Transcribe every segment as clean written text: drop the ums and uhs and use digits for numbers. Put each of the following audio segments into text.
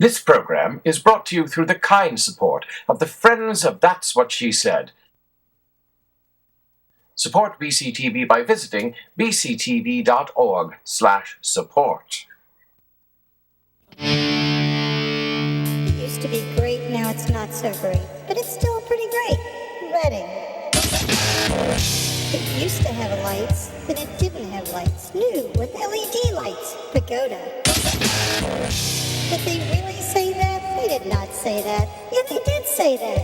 This program is brought to you through the kind support of the Friends of That's What She Said. Support BCTV by visiting bctv.org/support. It used to be great, now it's not so great, but it's still pretty great. Reading. It used to have lights, then it didn't have lights. New with LED lights. Pagoda. Did they really say that? They did not say that. Yeah, they did say that.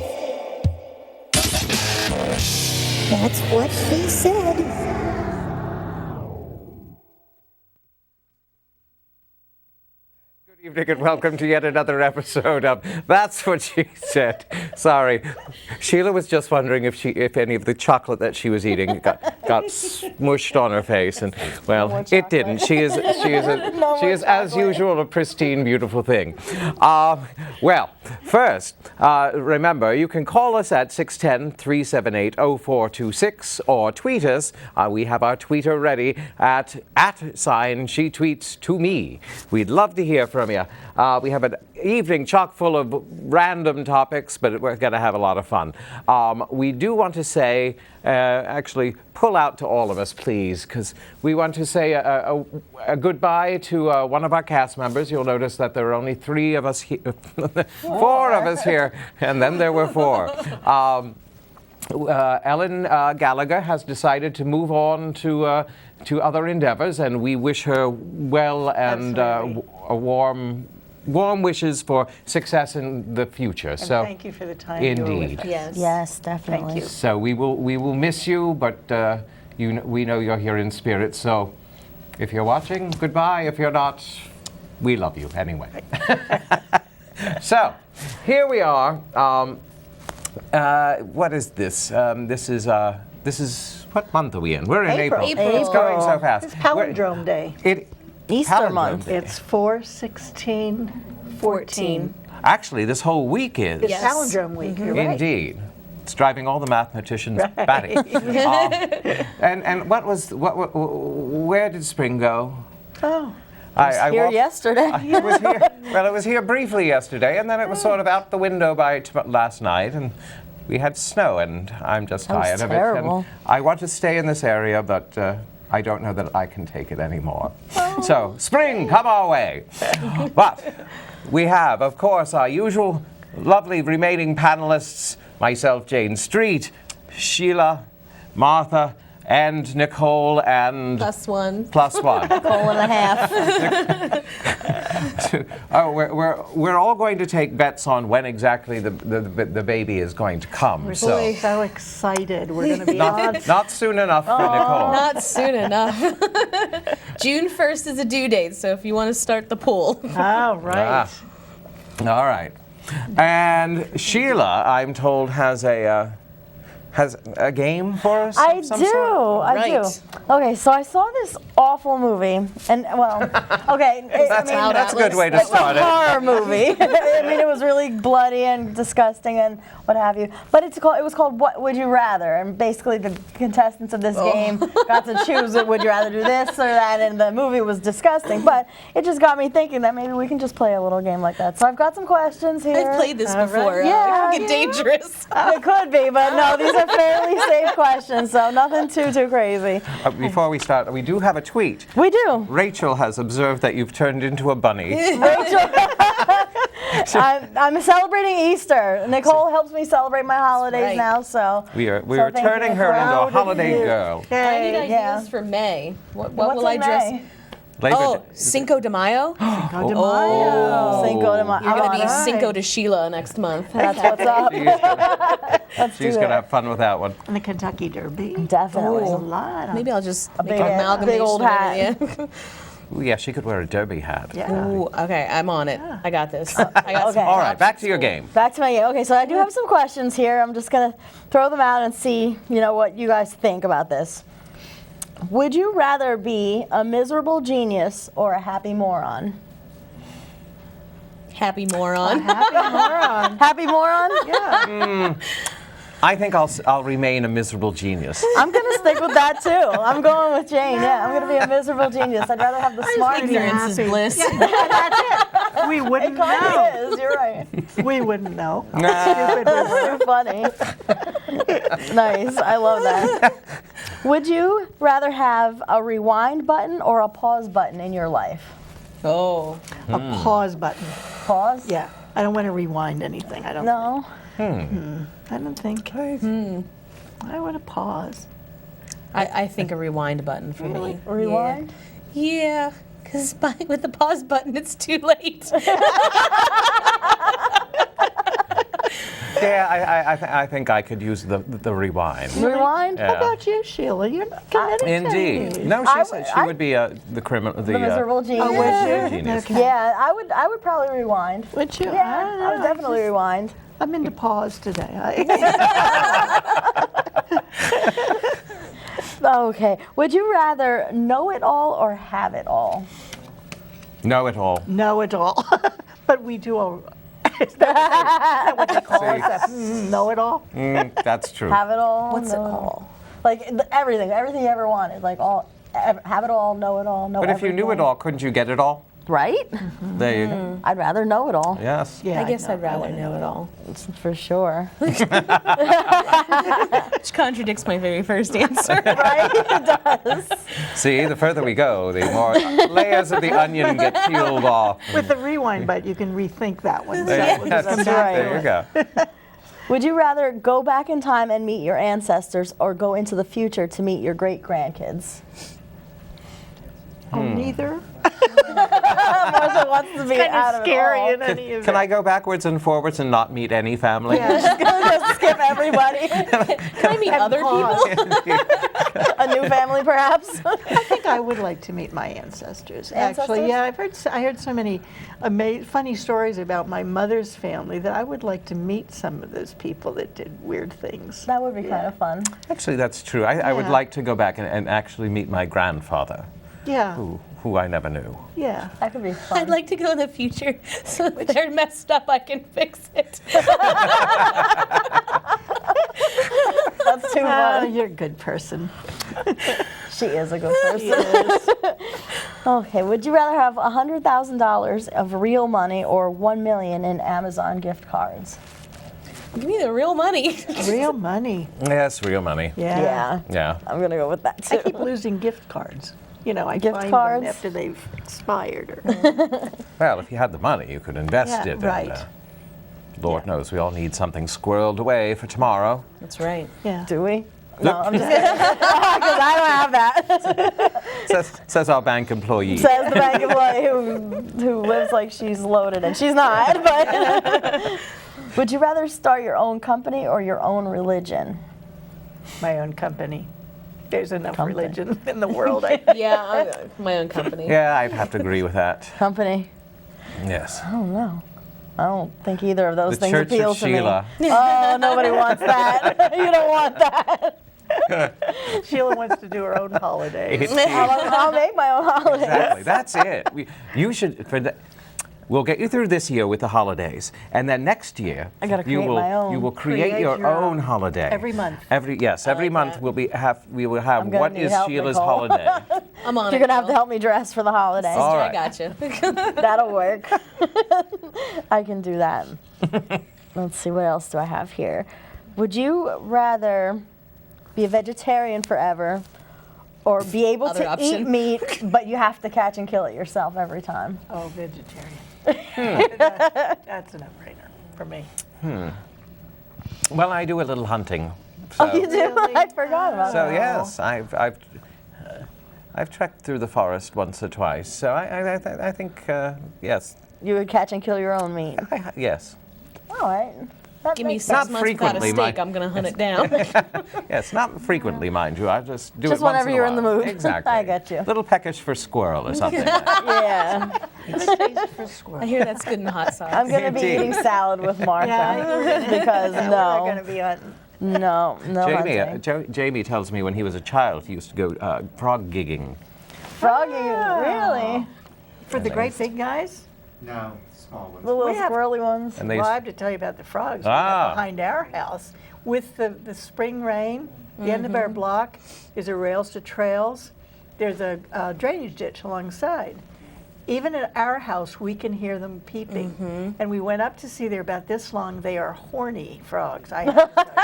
That's what she said. Good evening and welcome to yet another episode of That's What She Said. Sorry, Sheila was just wondering if any of the chocolate that she was eating got smushed on her face, and well, it didn't. She is as usual a pristine, beautiful thing. Well, first, remember you can call us at 610-378-0426 or tweet us. We have our tweeter ready at @she tweets to me. We'd love to hear from you. We have an evening chock full of random topics, but we're going to have a lot of fun. We do want to say, actually, pull out to all of us, please, because we want to say a goodbye to one of our cast members. You'll notice that there are only 3 of us here, 4 of us here, and then there were 4. Ellen Gallagher has decided to move on to other endeavors, and we wish her well and a warm wishes for success in the future. And so thank you for the time. indeed. Yes, definitely. Thank you. So we will miss you, but we know you're here in spirit. So if you're watching, goodbye. If you're not, we love you anyway. So here we are. What is this? This is what month are we in? We're in April. It's going so fast. It's Palindrome Day. Easter Palindrome month. Day. It's 4/16/14. Actually, this whole week is. It's Palindrome Week. You're right. Indeed. It's driving all the mathematicians batty. And where did spring go? Oh, I Here walked- yesterday. It was here. Well, it was here briefly yesterday, and then it was sort of out the window by last night, and we had snow, and I'm just That was tired of it. terrible. And I want to stay in this area, but I don't know that I can take it anymore. So, spring, come our way. But we have, of course, our usual lovely remaining panelists, myself, Jane Street, Sheila, Martha, and Nicole, and... +1. +1. Hole and a half. Oh, we're all going to take bets on when exactly the baby is going to come. we're So so excited. We're going to be on. not soon enough for Nicole. Not soon enough. June 1st is a due date, so if you want to start the pool. Oh, right. All right. And Sheila, I'm told, has a game for us. I of some do. sort? I Right. do. Okay, so I saw this awful movie, and well, okay, That's a good way to it's start a it. horror movie. I mean, it was really bloody and disgusting and what have you. But it was called What Would You Rather? And basically the contestants of this game got to choose would you rather do this or that, and the movie was disgusting. But it just got me thinking that maybe we can just play a little game like that. So I've got some questions here. I've played this before. Yeah, It can get dangerous. It could be, but no, these are fairly safe questions, so nothing too crazy. Before we start, we do have a tweet. We do. Rachel has observed that you've turned into a bunny. Rachel, I'm celebrating Easter. Nicole helps me celebrate my holidays right. now, so We are So thank turning you. her into a Proud of holiday you. girl. I need ideas Yeah. for May. What what's will I in dress? May? Oh, Cinco de Mayo. Cinco de Mayo. Cinco de Mayo. You're going to be Alright. Cinco de Sheila next month. That's what's up. She's going to have fun with that one. And the Kentucky Derby. Definitely. There's a lot. Maybe I'll just make big- an amalgamation. big old of hat. everything. Ooh, yeah, she could wear a derby hat. Yeah. Ooh, okay, I'm on it. I got this. I got Okay. All right, back to your game. Back to my game. Okay, so I do have some questions here. I'm just going to throw them out and see, what you guys think about this. Would you rather be a miserable genius or a happy moron? Happy moron. Happy moron. Happy moron? Yeah. I think I'll remain a miserable genius. I'm going to stick with that too. I'm going with Jane. Yeah, I'm going to be a miserable genius. I'd rather have the smart Ignorance is bliss. That's it. We wouldn't It kind know. of is. You're right. We wouldn't know. Stupid. Too funny. Nice. I love that. Would you rather have a rewind button or a pause button in your life? Oh. A pause button. Pause? Yeah. I don't want to rewind anything. I don't. No. I don't think. I want to pause. I think a rewind button for me. Rewind? Yeah, because with the pause button, it's too late. Yeah, I think I could use the rewind. Rewind? Yeah. How about you, Sheila? You're not committed. Indeed. No, she said she would be the criminal. The miserable genius. Oh, would you? Genius. Okay. Yeah, I would probably rewind. Would you? Yeah, I would definitely rewind. I'm into pause today. Okay. Would you rather know it all or have it all? Know it all. Know it all. But we do all. Is that what they call us? Know it all? That's true. Have it all. What's it know all? Like everything you ever wanted. Like have it all, know it all, know But if you knew it all, couldn't you get it all? Right? There you go. I'd rather know it all. Yes. Yeah. I guess know. I'd rather know it all. For sure. Which contradicts my very first answer. Right? It does. See, the further we go, the more layers of the onion get peeled off. With the rewind button, you can rethink that one. There, So we'll that's just come That's back right. to There you it. go. Would you rather go back in time and meet your ancestors or go into the future to meet your great grandkids? Oh, neither. Martha wants to be Kind out of of scary it in any event. Can I go backwards and forwards and not meet any family? all. Just skip everybody. Can I meet other people? A new family, perhaps. I think I would like to meet my ancestors. Actually, Ancestors? yeah, I heard so many funny stories about my mother's family that I would like to meet some of those people that did weird things. That would be kind of fun. Actually, that's true. I would Yeah. like to go back and actually meet my grandfather, Yeah, who I never knew. yeah. That could be fun. I'd like to go in the future so if they're messed up, I can fix it. That's too Oh, fun. you're a good person. She is a good person. Okay, would you rather have $100,000 of real money or $1 million in Amazon gift cards? Give me the real money. Real money. Yes, real money. Yeah. Yeah. I'm gonna go with that I too. keep losing gift cards. You know, I Gift find cards? them after they've expired. Or, Well, if you had the money, you could invest Yeah, it. right. And, Lord knows we all need something squirreled away for tomorrow. That's right. yeah. Do we? No, I'm just kidding. Because I don't have that. Says our bank employee. Says the bank employee who lives like she's loaded, and she's not. But would you rather start your own company or your own religion? My own company. There's enough Company. religion in the world. Yeah, my own company. Yeah, I'd have to agree with that. Company? Yes. I don't know. I don't think either of those The things Church appeal of to Sheila. me. Oh, nobody wants that. You don't want that. Sheila wants to do her own holiday. I'll make my own holidays. Exactly. That's it. You should. We'll get you through this year with the holidays, and then next year I gotta you create will my own. you will create Create your your own own. holiday Every month. Every like month that. we will have I'm gonna what need is help, Sheila's Nicole. holiday. I'm on You're it. gonna have to help me dress for the holidays. All I right. gotcha. That'll work. I can do that. Let's see, what else do I have here? Would you rather be a vegetarian forever or be able Other to option. eat meat, but you have to catch and kill it yourself every time? Oh, vegetarian. That's a no-brainer for me. Well, I do a little hunting. So, Oh, you do? Really? I forgot about so that. yes, I've trekked through the forest once or twice. So I think yes, You would catch and kill your own meat. yes. All right. That Give me makes 6 Not months without a frequently, steak, my- I'm going to hunt it down. Yes, not frequently, mind you. I just do Just it once whenever in a you're in the while. mood. Exactly. I get you. Little peckish for squirrel or something. Yeah. I hear that's good in the hot sauce. I'm gonna be Indeed. eating salad with Martha Yeah, because We're not going no, to be on. no hunting. Jamie tells me when he was a child he used to go frog gigging. Froggy, really? For the great big guys? No, small ones. The little We have- squirrely ones. And they Well, I have to tell you about the frogs we Ah. have behind our house. With the spring rain, the end of our block is a rails to trails. There's a drainage ditch alongside. even at our house, we can hear them peeping. And we went up to see, they're about this long. They are horny frogs. I have to tell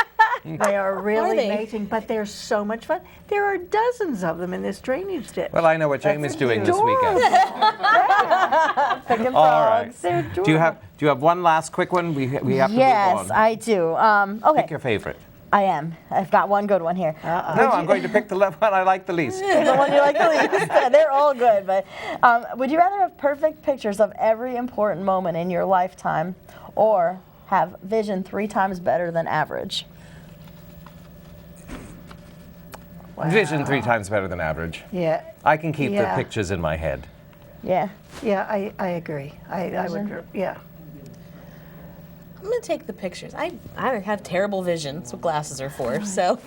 you. They are really they? amazing, but they're so much fun. There are dozens of them in this drainage ditch. Well, I know what Jamie's doing this weekend. Picking All right. frogs. They're Do you have one last quick one? We have to move on. Yes, I do. Okay, Pick your favorite. I am. I've got one good one here. No, I'm going to pick the one I like the least. The one you like the least. They're all good, but would you rather have perfect pictures of every important moment in your lifetime, or have vision 3 times better than average? Vision 3 times better than average. Yeah, I can keep the Yeah. pictures in my head. Yeah. yeah, I agree. I would, yeah. I'm gonna take the pictures. I have terrible vision. That's what glasses are for. So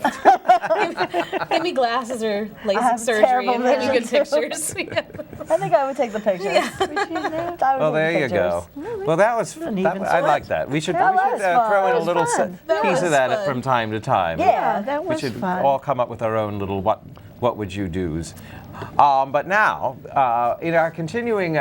give me glasses or LASIK have surgery terrible and give me good vision, too. pictures. Yeah. I think I would take the pictures. I would Well, take there the you go. pictures. Well, that was. an That, even I like split. that. We should, That we should was fun. throw in That a was little fun. That piece was of that fun. from time to time. Yeah. That We was should fun. all come up with our own little what would you do's. But now, in our continuing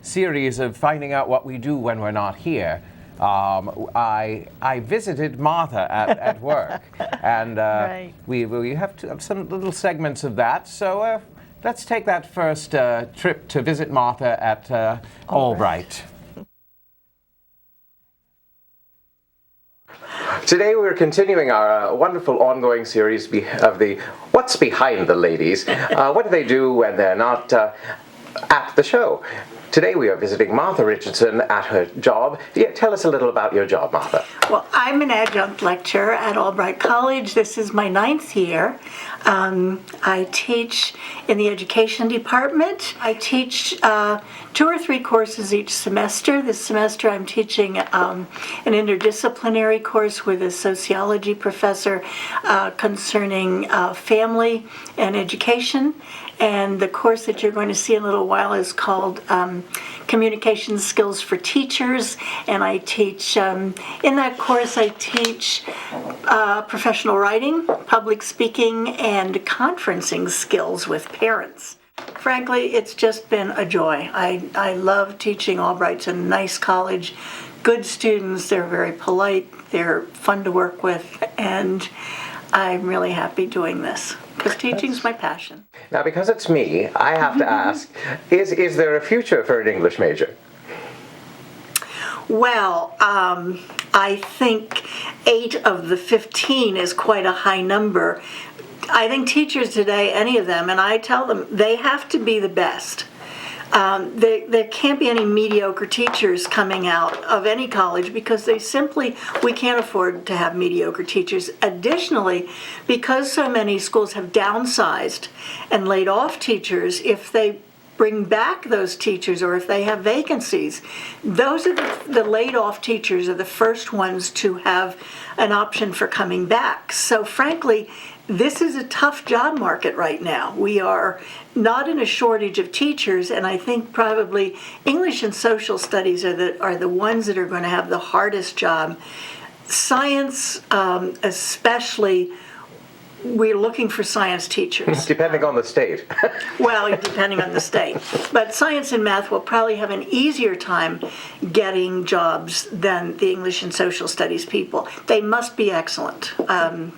series of finding out what we do when we're not here, I visited Martha at work, and Right. we have some little segments of that. So let's take that first trip to visit Martha at Albright. Today we're continuing our wonderful ongoing series of the What's Behind the Ladies. What do they do when they're not at the show? Today we are visiting Martha Richardson at her job. Yeah, tell us a little about your job, Martha. Well, I'm an adjunct lecturer at Albright College. This is my 9th year. I teach in the education department. I teach 2 or 3 courses each semester. This semester I'm teaching an interdisciplinary course with a sociology professor concerning family and education. And the course that you're going to see in a little while is called Communication Skills for Teachers. And I teach, in that course, I teach professional writing, public speaking, and conferencing skills with parents. Frankly, it's just been a joy. I love teaching Albright. It's a nice college, good students, they're very polite, they're fun to work with, and I'm really happy doing this because teaching's my passion. Now, because it's me, I have to ask, is there a future for an English major? Well, I think 8 of the 15 is quite a high number. I think teachers today, any of them, and I tell them, they have to be the best. There can't be any mediocre teachers coming out of any college because we can't afford to have mediocre teachers. Additionally, because so many schools have downsized and laid off teachers, if they bring back those teachers or if they have vacancies, those are the laid off teachers are the first ones to have an option for coming back. So frankly, this is a tough job market right now. We are not in a shortage of teachers, and I think probably English and social studies are the ones that are going to have the hardest job. Science, especially, we're looking for science teachers. Depending on the state. Well, depending on the state. But science and math will probably have an easier time getting jobs than the English and social studies people. They must be excellent.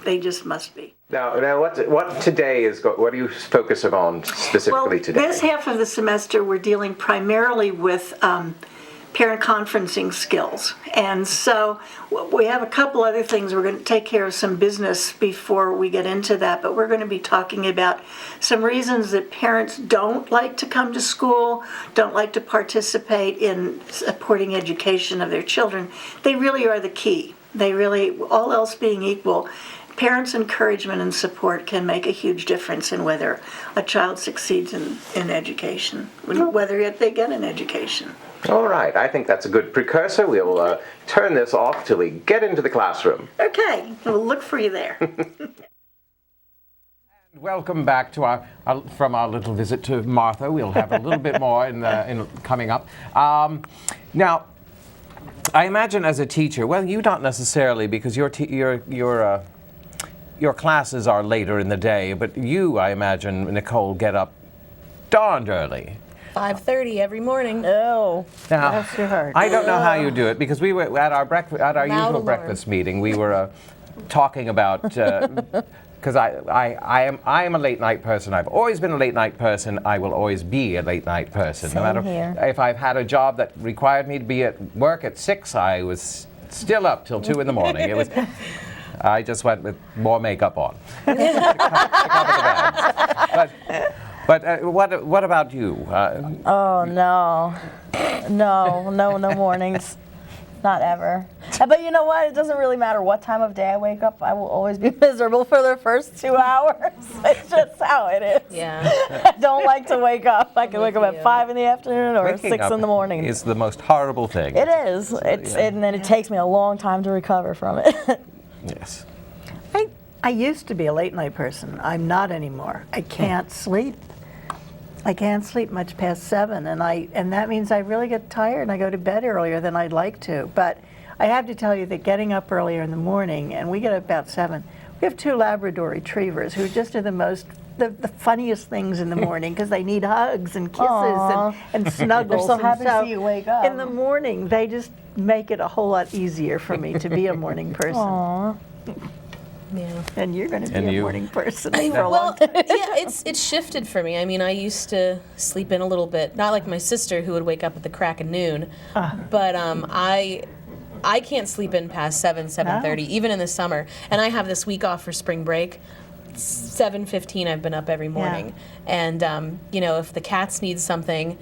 They just must be. Now, what today is? What are you focusing on specifically today? This half of the semester we're dealing primarily with parent conferencing skills. And so we have a couple other things. We're going to take care of some business before we get into that, but we're going to be talking about some reasons that parents don't like to come to school, don't like to participate in supporting education of their children. They really are the key. They really, all else being equal, parents' encouragement and support can make a huge difference in whether a child succeeds in education, whether they get an education. All right, I think that's a good precursor. We'll turn this off till we get into the classroom. Okay, we'll look for you there. Welcome back to from our little visit to Martha. We'll have a little bit more in coming up. Now, I imagine as a teacher, well, you not necessarily because your classes are later in the day, but you, I imagine, Nicole, get up darned early. 5:30 every morning. Oh. Now, Bless your heart. I don't know how you do it because we were at our Loud usual alarm. breakfast meeting. We were talking about because I am a late night person. I've always been a late night person. I will always be a late night person. Same no matter here. if I've had a job that required me to be at work at 6, I was still up till 2 in the morning. It was. I just went with more makeup on. to cover the bags. But what about you? Oh, no. No mornings. Not ever. But you know what? It doesn't really matter what time of day I wake up. I will always be miserable for the first 2 hours. It's just how it is. Yeah. I don't like to wake up. I can wake up with at you. 5 in the afternoon or Waking 6 up in the morning. is the most horrible thing. It is. And then it takes me a long time to recover from it. Yes. I used to be a late night person. I'm not anymore. I can't sleep. I can't sleep much past 7, and that means I really get tired and I go to bed earlier than I'd like to. But I have to tell you that getting up earlier in the morning, and we get up about 7. We have 2 Labrador retrievers who just are the funniest things in the morning because they need hugs and kisses and snuggles. They're so happy and to see you wake up. In the morning, they just make it a whole lot easier for me to be a morning person. Aw. Yeah. And you're going to be And a you. morning person for a long Well, time. yeah, it's shifted for me. I mean, I used to sleep in a little bit, not like my sister who would wake up at the crack of noon, but I can't sleep in past 7:30, even in the summer. And I have this week off for spring break. 7:15, I've been up every morning, and you know, if the cats need something,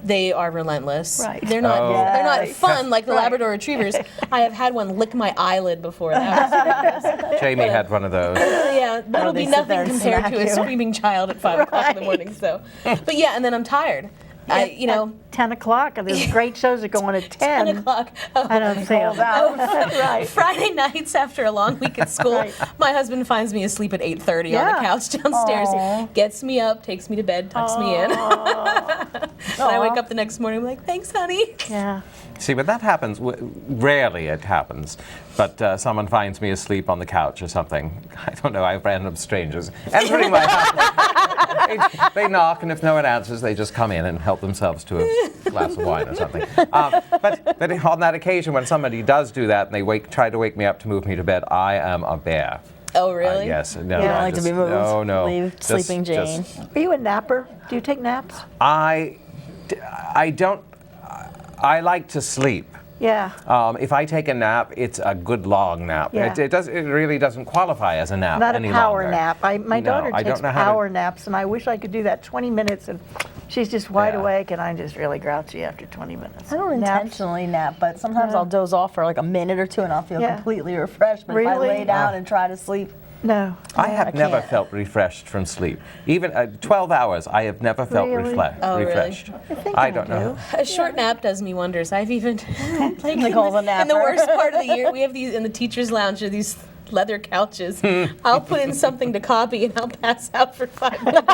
they are relentless. Right. They're not. Oh. They're not Right. fun like the Right. Labrador Retrievers. I have had one lick my eyelid before. That was ridiculous. Jamie had one of those. Yeah, that'll they be sit there nothing and compared smack to a you. screaming child at 5 o'clock in the morning. So, but yeah, and then I'm tired. You know, 10 o'clock, and there's great shows that go on at 10. 10 o'clock. Oh, I don't see them. Right. Friday nights after a long week at school, Right. my husband finds me asleep at 8:30 on the Yeah. couch downstairs. Aw. Gets me up, takes me to bed, tucks me in. And I wake up the next morning, I'm like, thanks, honey. Yeah. See, but that happens. Rarely it happens. But someone finds me asleep on the couch or something. I don't know. I have random strangers entering my house. They knock, and if no one answers, they just come in and help themselves to a glass of wine or something. But on that occasion, when somebody does do that and they try to wake me up to move me to bed, I am a bear. Oh, really? Yes. No. You don't I like to just- be moved. No. Leave Just- sleeping Jane. Are you a napper? Do you take naps? I don't. I like to sleep. Yeah. If I take a nap, it's a good long nap. Yeah. It really doesn't qualify as a nap Not a any power longer. nap. My No, daughter I takes don't know how to- power naps, and I wish I could do that 20 minutes, and she's just wide Yeah. awake, and I'm just really grouchy after 20 minutes. I don't Naps. intentionally nap, but sometimes I'll doze off for like a minute or two and I'll feel Yeah. completely refreshed. But if I Really? lay down and try to sleep, No. I have never can't. felt refreshed from sleep. Even 12 hours, I have never felt Really? Oh, really? refreshed. think I I don't know. A short nap does me wonders. I've even like Nicole's a in the napper. worst part of the year, we have these in the teachers' lounge. Are these leather couches? I'll put in something to copy and I'll pass out for 5 minutes,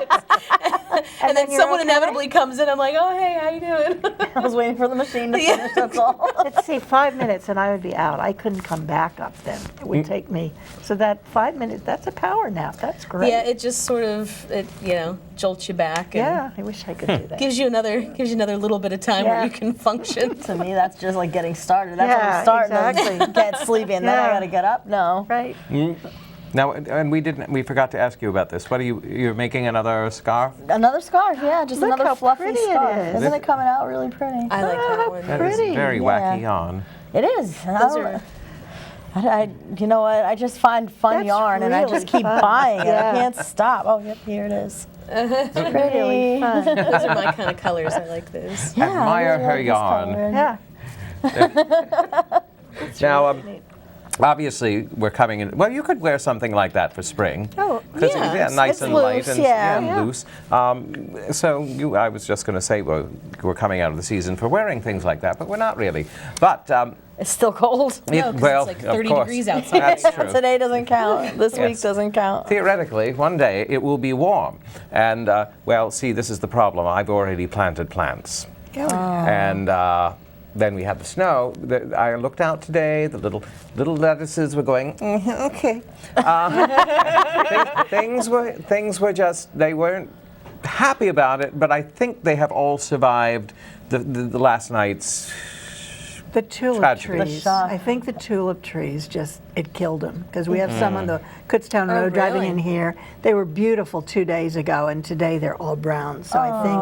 and then you're someone okay? inevitably comes in. I'm like, oh hey, how you doing? I was waiting for the machine to Yeah. finish, that's all. Let's see, 5 minutes, and I would be out. I couldn't come back up then. It would take me. So that 5 minutes, that's a power nap. That's great. Yeah, it just sort of jolts you back. And Yeah, I wish I could do that. Gives you another little bit of time where Yeah. you can function. To me, that's just like getting started. That's Yeah, when I'm starting exactly. to get sleepy and then I Yeah. gotta get up. No. Right. Now, and we forgot to ask you about this. What are you're making another scarf? Another scarf, yeah, just Look another how fluffy pretty it scarf. is. Isn't it coming out really pretty? I like that one. That is Pretty, very yeah. wacky yarn. It is. And Those you know what? I just find fun That's yarn and I really just keep fun. buying it. Yeah. I can't stop. Oh, yep, here it is. Pretty. Really fun. Those are my kind of colors. I like those. Yeah, I Admire really her like this yarn. color. Yeah. Now, obviously, we're coming in. Well, you could wear something like that for spring. Oh, 'Cause yeah, nice it's and light loose, and, yeah. and Yeah. loose. I was just going to say, well, we're coming out of the season for wearing things like that, but we're not really. But It's still cold. No, 'cause well, it's like of 30 course. degrees outside. That's right now. true. Today doesn't count. This week Yes. doesn't count. Theoretically, one day it will be warm. And, well, see, this is the problem. I've already planted plants. And then we had the snow. I looked out today. The little lettuces were going, okay. Things were just, they weren't happy about it, but I think they have all survived the last night's. The tulip Tragedy. The trees. shock. I think the tulip trees it killed them because we have some on the Kutztown Oh, Road driving really? in here. They were beautiful 2 days ago, and today they're all brown. So I that think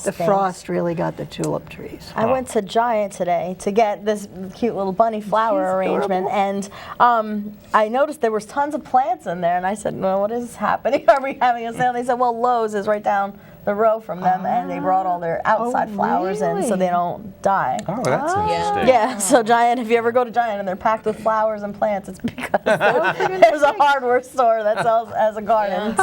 the stinks. frost really got the tulip trees. I went to Giant today to get this cute little bunny flower She's arrangement, adorable. and I noticed there was tons of plants in there, and I said, "Well, what is happening? Are we having a sale?" They said, "Well, Lowe's is right down the row from them, and they brought all their outside flowers in so they don't die." Oh, that's interesting. Yeah, so Giant, if you ever go to Giant and they're packed with flowers and plants, it's because there's a hardware store that sells as a garden.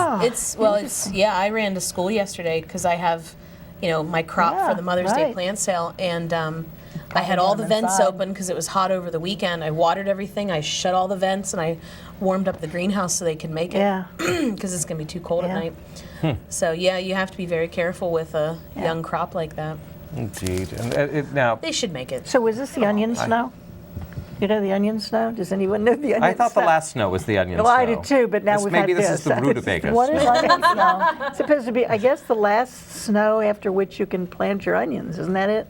Yeah. I ran to school yesterday because I have, my crop for the Mother's Day right. plant sale, and I had all the vents inside. open because it was hot over the weekend. I watered everything. I shut all the vents, and I warmed up the greenhouse so they could make it. Yeah. Because it's gonna be too cold Yeah. at night. So yeah, you have to be very careful with a young crop like that. Indeed. And now, They should make it. So was this the onion snow? You know the onion snow? Does anyone know the onion snow? I thought the last snow was the onion Well, snow. I did too, but now we've had maybe this this. is the rutabaga. What is onion snow? It's supposed to be, I guess, the last snow after which you can plant your onions. Isn't that it?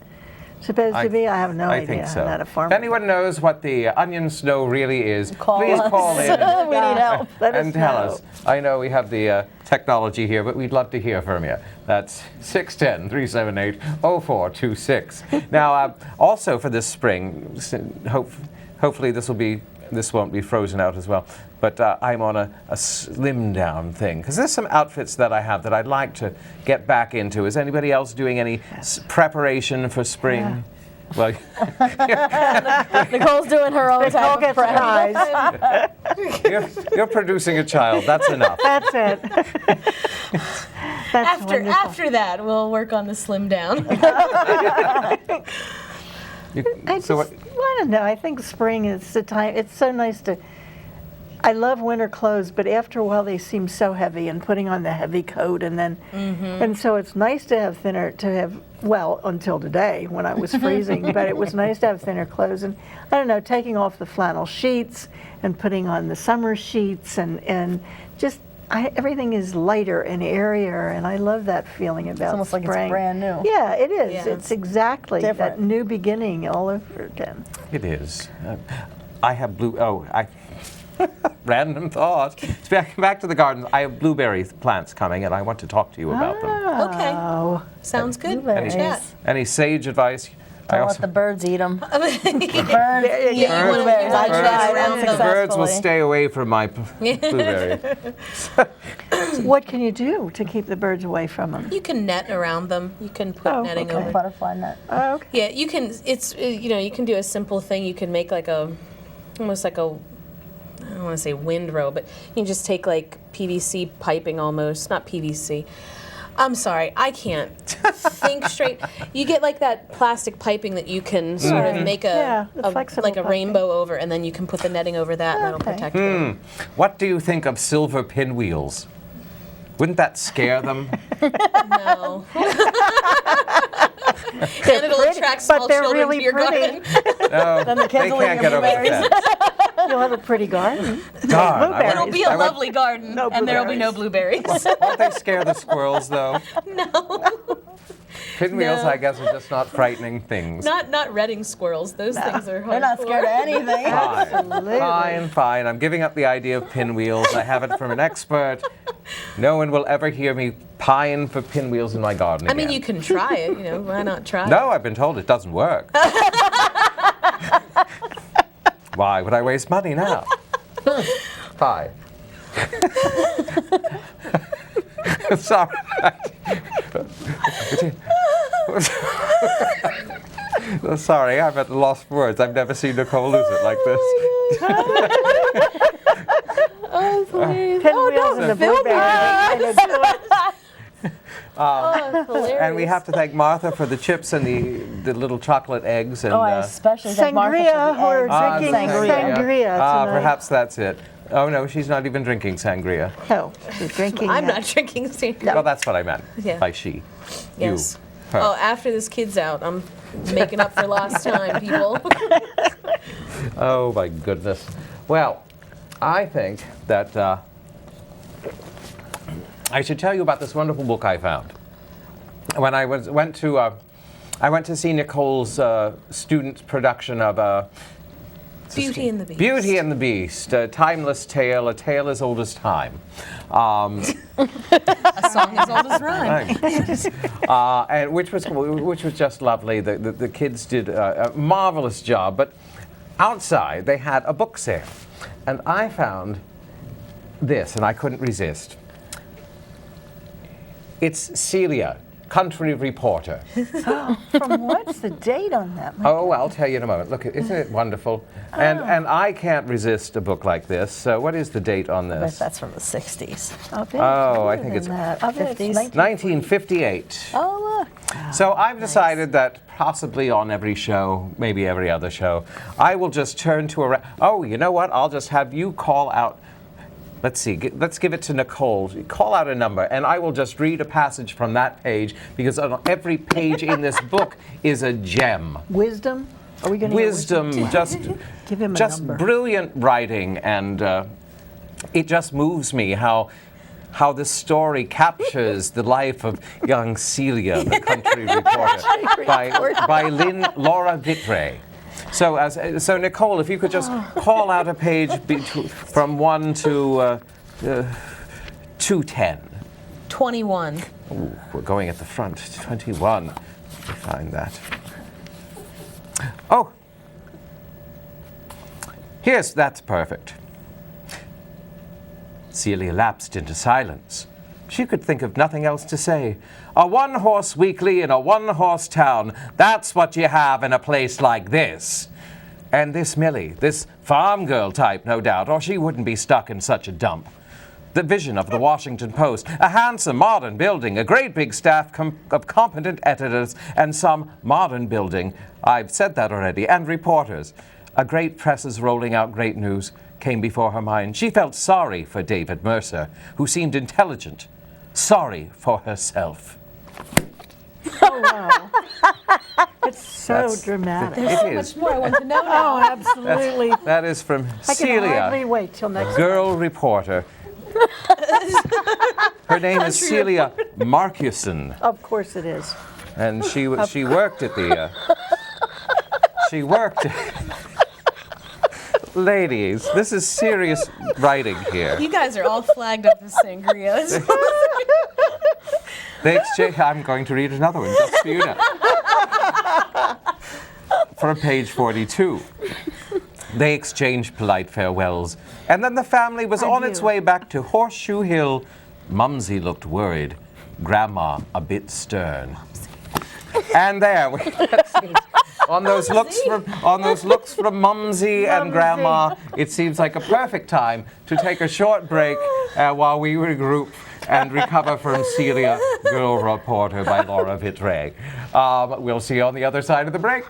Supposed to be? I have no I idea. think so. I'm not a farmer. If anyone knows what the onion snow really is, Call please us. call in We need help. Let us and tell know. us. I know we have the technology here, but we'd love to hear from you. That's 610-378-0426. Now, also for this spring, hopefully this won't be frozen out as well. But I'm on a slim down thing because there's some outfits that I have that I'd like to get back into. Is anybody else doing any preparation for spring? Well, Nicole's doing her own Nicole type of gets a prep. prize. you're producing a child. That's enough. That's it. That's wonderful. After that, we'll work on the slim down. I just want to know. I think spring is the time. It's so nice to. I love winter clothes, but after a while they seem so heavy, and putting on the heavy coat, and then, and so it's nice to have thinner. Well, until today when I was freezing, but it was nice to have thinner clothes, and I don't know, taking off the flannel sheets and putting on the summer sheets, and just. Everything is lighter and airier, and I love that feeling about almost like spring. it's brand new. Yeah, it is. Yeah. It's exactly Different. that new beginning all over again. It is. I have random thought. Back to the garden. I have blueberry plants coming, and I want to talk to you about them. Okay, Oh, sounds good. Blueberries. Chat. Any sage advice? Don't let the birds eat them. Birds Yeah, eat you wanna- blueberries. I you wanna tried get around them. The birds will unsuccessfully. stay away from my blueberry. what can you do to keep the birds away from them? You can net around them. You can put Oh, netting okay. over. Butterfly net. Oh, okay. Yeah, you can. It's you can do a simple thing. You can make like almost like a. I don't want to say windrow, but you can just take like PVC piping almost, not PVC. I'm sorry, I can't think straight. You get like that plastic piping that you can sort of make Yeah, the flexible like a piping. rainbow over, and then you can put the netting over that, and that'll Okay. protect them. What do you think of silver pinwheels? Wouldn't that scare them? No. And it'll attract but small they're children really to your pretty. garden. No, Then the kids they will can't eat get over blueberries. that. You'll have a pretty garden. Darn, Blueberries. It'll be a lovely garden, No and there'll be no blueberries. Won't they scare the squirrels, though? No. Pinwheels, No. I guess, are just not frightening things. Not Redding squirrels. Those things are hard. They're not scared of anything. Fine. I'm giving up the idea of pinwheels. I have it from an expert. No one will ever hear me pine for pinwheels in my garden I mean, again. you can try it. Why not try? No, I've been told it doesn't work. Why would I waste money now? Fine. Sorry. Sorry, I'm at a loss for words. I've never seen Nicole lose it like this. Pinwheels and the blueberries. And we have to thank Martha for the chips and the little chocolate eggs. And, Oh, I especially thank Martha for Sangria, the or eggs. drinking sangria tonight. Perhaps that's it. Oh, no, she's not even drinking sangria. No, she's drinking. I'm not drinking sangria. Well, that's what I meant Yeah. by she. Yes. You. Her. Oh, after this kid's out, I'm making up for lost time, people. Oh, my goodness. Well, I think that I should tell you about this wonderful book I found. when I went to see Nicole's student production of Beauty and the Beast. Beauty and the Beast, a timeless tale, a tale as old as time. A song as old as rhyme. And which was just lovely. The kids did a marvelous job. But outside they had a book sale, and I found this, and I couldn't resist. It's Sheila, country reporter. From what's the date on that? Oh, I'll tell you in a moment. Look, isn't it wonderful? And I can't resist a book like this. So what is the date on I bet this? that's from the 60s. Oh, I think it's 1958. Oh, look. So I've decided that possibly on every show, maybe every other show, I will just turn to a... Oh, you know what? I'll just have you call out... Let's see, let's give it to Nicole. Call out a number, and I will just read a passage from that page, because on every page in this book is a gem. Wisdom? Are we going to Wisdom, just, Give him a just number. brilliant writing, and it just moves me how this story captures the life of young Celia, the country reporter, by Laura Vitre. So Nicole, if you could just call out a page from 1 to 210. 21. Ooh, we're going at the front. 21. Let me find that. Oh, that's perfect. Celia lapsed into silence. She could think of nothing else to say. A one-horse weekly in a one-horse town, that's what you have in a place like this. And this Millie, this farm girl type, no doubt, or she wouldn't be stuck in such a dump. The vision of the Washington Post, a handsome modern building, a great big staff of competent editors, and some modern building, I've said that already, and reporters. A great presses rolling out great news came before her mind. She felt sorry for David Mercer, who seemed intelligent, sorry for herself. Oh, wow. It's so dramatic. It So is. much more I want to know now. Oh, absolutely. That is from I can hardly Celia, wait till next girl reporter. Her name is Celia Marcuson, Of course it is. and she worked at the. She worked. Ladies, this is serious writing here. You guys are all flagged up as sangria. They exchange. I'm going to read another one just for you now. From page 42. They exchanged polite farewells, and then the family was on its way back to Horseshoe Hill. Mumsy looked worried, Grandma a bit stern. And there, on those looks from Mumsy and Grandma, it seems like a perfect time to take a short break while we regroup and recover from Celia, Girl Reporter by Laura Vitre. We'll see you on the other side of the break.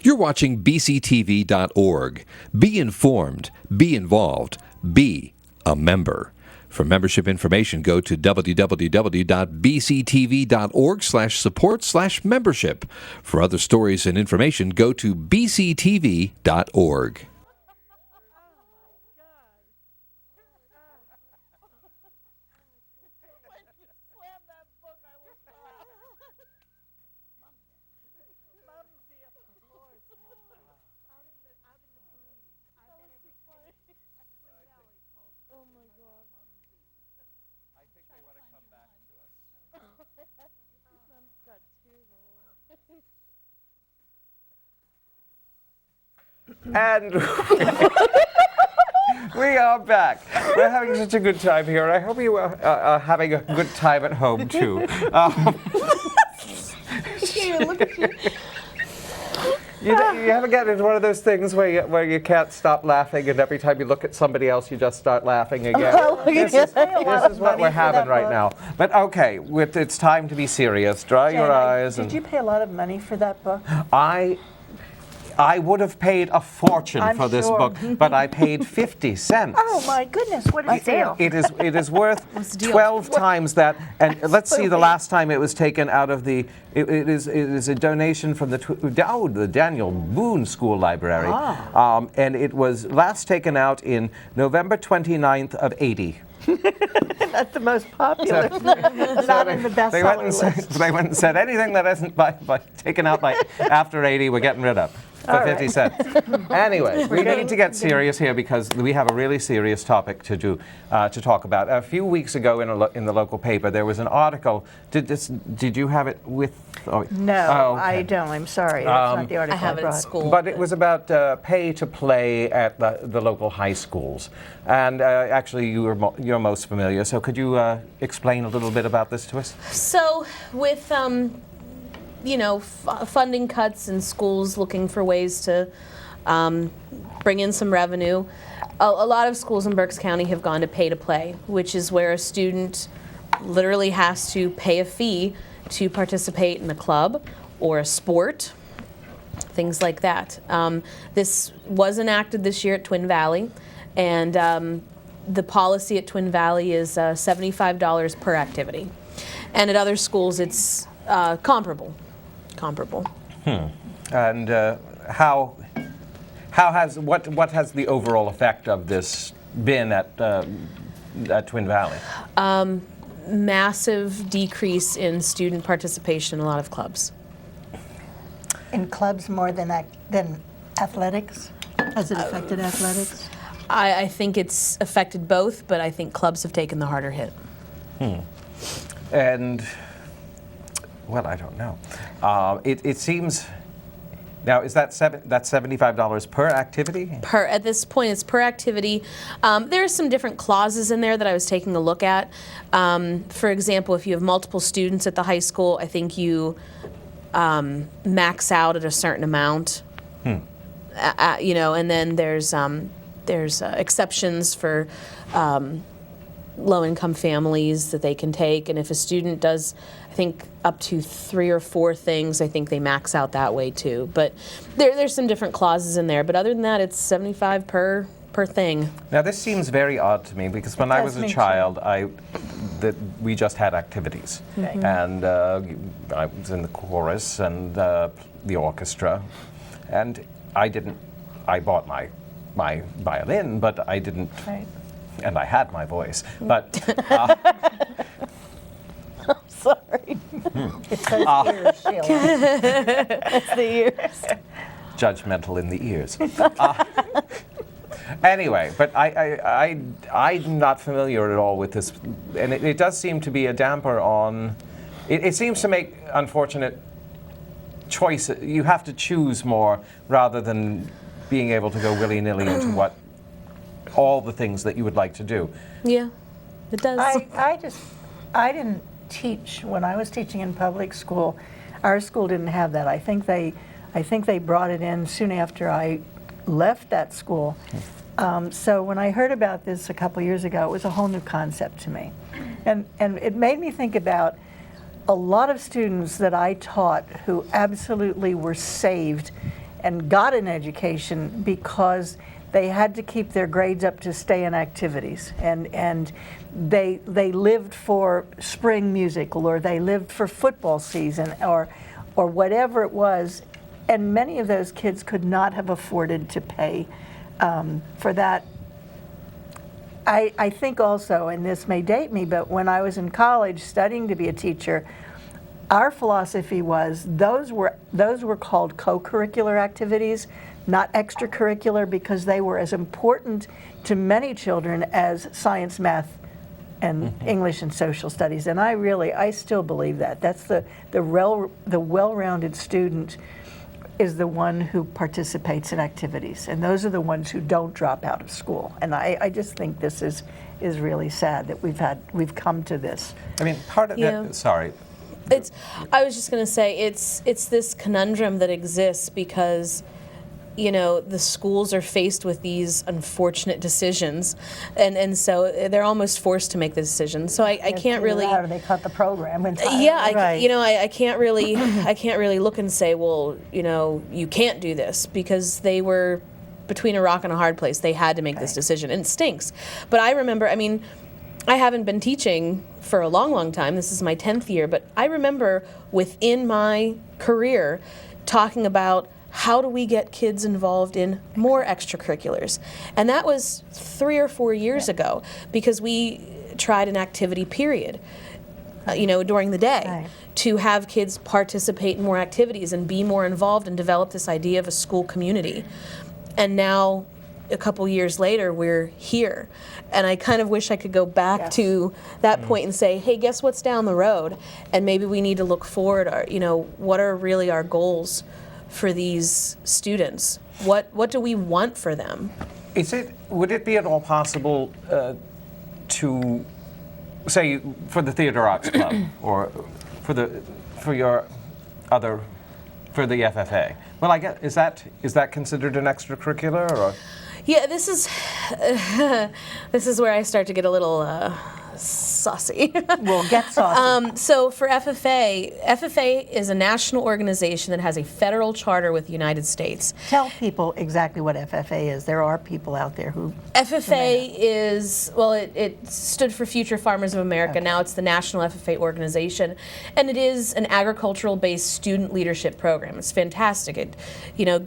You're watching bctv.org. Be informed, be involved, be a member. For membership information, go to www.bctv.org/support/membership. For other stories and information, go to bctv.org. And we are back. We're having such a good time here. I hope you are having a good time at home, too. You ever get into one of those things where you can't stop laughing, and every time you look at somebody else, you just start laughing again? This is what we're having right now. But okay, it's time to be serious. Dry your eyes. Did you pay a lot of money for that book? I would have paid a fortune I'm for this sure. book, but I paid 50 cents. Oh my goodness, what a deal. It is worth What's the deal? 12 times that. And let's see the last time it was taken out of the. It is a donation from the Daniel Boone School Library, and it was last taken out in November 29th of 80. That's the most popular. Not in the They went, bestseller and said, list. they went and said anything that isn't taken out by after 80, we're getting rid of for All 50 right. cents. Anyway, we need to get serious here because we have a really serious topic to talk about. A few weeks ago in the local paper, there was an article. Did you have it with? Oh, No, oh, okay. I don't. I'm sorry. That's not the I article have it at brought. school. But it was about pay to play at the local high schools, and actually you're most familiar. So could you explain a little bit about this to us? So with funding cuts and schools looking for ways to bring in some revenue, a lot of schools in Berks County have gone to pay to play, which is where a student literally has to pay a fee to participate in a club or a sport, things like that. This was enacted this year at Twin Valley, and the policy at Twin Valley is $75 per activity. And at other schools, it's comparable. And what has the overall effect of this been at Twin Valley? Massive decrease in student participation in a lot of clubs. In clubs more than athletics? Has it affected athletics? I think it's affected both, but I think clubs have taken the harder hit. And, well, I don't know. It seems, now is that that's $75 per activity? At this point, it's per activity. There are some different clauses in there that I was taking a look at. For example, if you have multiple students at the high school, I think you max out at a certain amount. And then there's exceptions for low-income families that they can take, and if a student does, I think, up to 3 or 4 things, I think they max out that way too. But there's some different clauses in there, but other than that, it's $75 per thing. Now this seems very odd to me because when I was a child, we just had activities, and I was in the chorus and the orchestra, and I bought my violin, but I didn't. Right. And I had my voice, but Sorry. It's those ears, Sheila. It's the ears. judgmental in the ears. Anyway, but I'm not familiar at all with this, and it does seem to be a damper on. It seems to make unfortunate choices. You have to choose more rather than being able to go willy-nilly into all the things that you would like to do. Yeah, it does. I didn't teach when I was teaching in public school. Our school didn't have that. I think they brought it in soon after I left that school. So when I heard about this a couple years ago, it was a whole new concept to me, and it made me think about a lot of students that I taught who absolutely were saved and got an education because they had to keep their grades up to stay in activities, and they lived for spring musical, or they lived for football season, or whatever it was, and many of those kids could not have afforded to pay for that. I think also, and this may date me, but when I was in college studying to be a teacher, our philosophy was those were called co-curricular activities, not extracurricular, because they were as important to many children as science, math, and English and social studies. And I still believe that. That's the well-rounded student is the one who participates in activities, and those are the ones who don't drop out of school. And I just think this is really sad that we've come to this. I mean, part of Yeah. that. Sorry. I was just going to say it's this conundrum that exists because, the schools are faced with these unfortunate decisions, and so they're almost forced to make the decision. So I can't really. How do they cut the program entirely? Yeah, Right. I can't really look and say, well, you can't do this, because they were between a rock and a hard place. They had to make this decision, and it stinks. But I remember, I haven't been teaching for a long, long time. This is my 10th year, but I remember within my career talking about how do we get kids involved in more extracurriculars. And that was 3 or 4 years ago, because we tried an activity period, during the day, Right. to have kids participate in more activities and be more involved and develop this idea of a school community. And now, a couple years later, we're here. And I kind of wish I could go back to that point and say, hey, guess what's down the road? And maybe we need to look forward, what are really our goals for these students? What do we want for them? Would it be at all possible to say for the Theatre Arts Club or for the FFA? Well, I guess is that considered an extracurricular or? Yeah, this is where I start to get a little saucy. We'll get saucy. So for FFA is a national organization that has a federal charter with the United States. Tell people exactly what FFA is. There are people out there who... FFA is, it stood for Future Farmers of America. Okay. Now it's the National FFA organization. And it is an agricultural-based student leadership program. It's fantastic. It,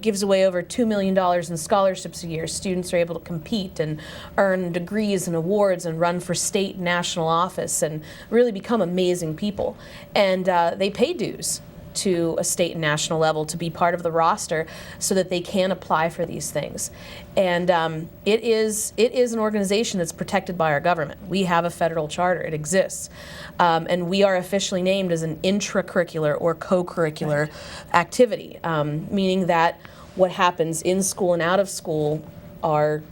gives away over $2 million in scholarships a year. Students are able to compete and earn degrees and awards and run for state and national office and really become amazing people. And they pay dues to a state and national level to be part of the roster so that they can apply for these things. And it is an organization that's protected by our government. We have a federal charter. It exists. And we are officially named as an intracurricular or co-curricular activity, meaning that what happens in school and out of school are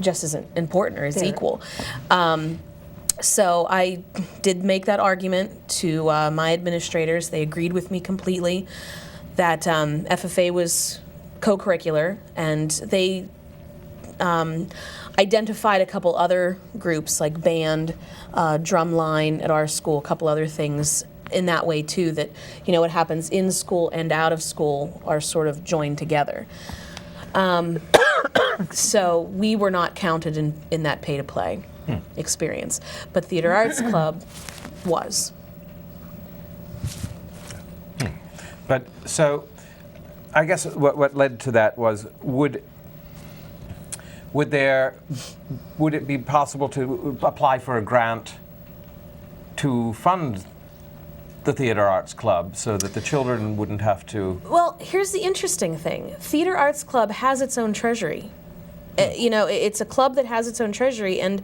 just as important or as equal. So I did make that argument to my administrators. They agreed with me completely that FFA was co-curricular, and they identified a couple other groups like band, drumline at our school, a couple other things in that way too, that what happens in school and out of school are sort of joined together. So we were not counted in that pay-to-play experience, but Theatre Arts Club was. But so, I guess what led to that was would it be possible to apply for a grant to fund the Theatre Arts Club so that the children wouldn't have to? Well, here's the interesting thing. Theatre Arts Club has its own treasury. It's a club that has its own treasury, and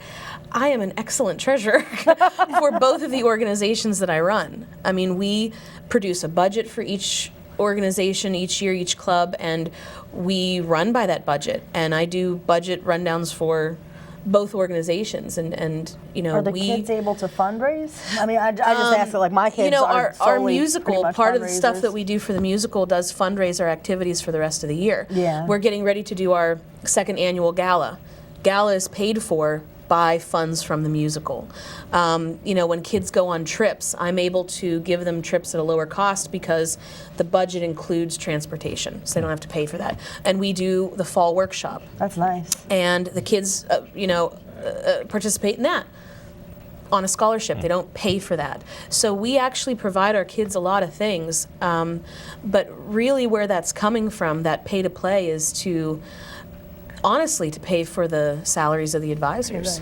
I am an excellent treasurer for both of the organizations that I run. I mean, we produce a budget for each organization each year, each club, and we run by that budget. And I do budget rundowns for both organizations, and are the kids able to fundraise? I mean, I just ask it, like my kids are our musical, part of the stuff that we do for the musical does fundraise our activities for the rest of the year. Yeah. We're getting ready to do our second annual gala. Gala is paid for by funds from the musical. When kids go on trips, I'm able to give them trips at a lower cost because the budget includes transportation, so they don't have to pay for that. And we do the fall workshop. That's nice. And the kids, participate in that on a scholarship. They don't pay for that. So we actually provide our kids a lot of things. But really where that's coming from, that pay to play, is to honestly to pay for the salaries of the advisors.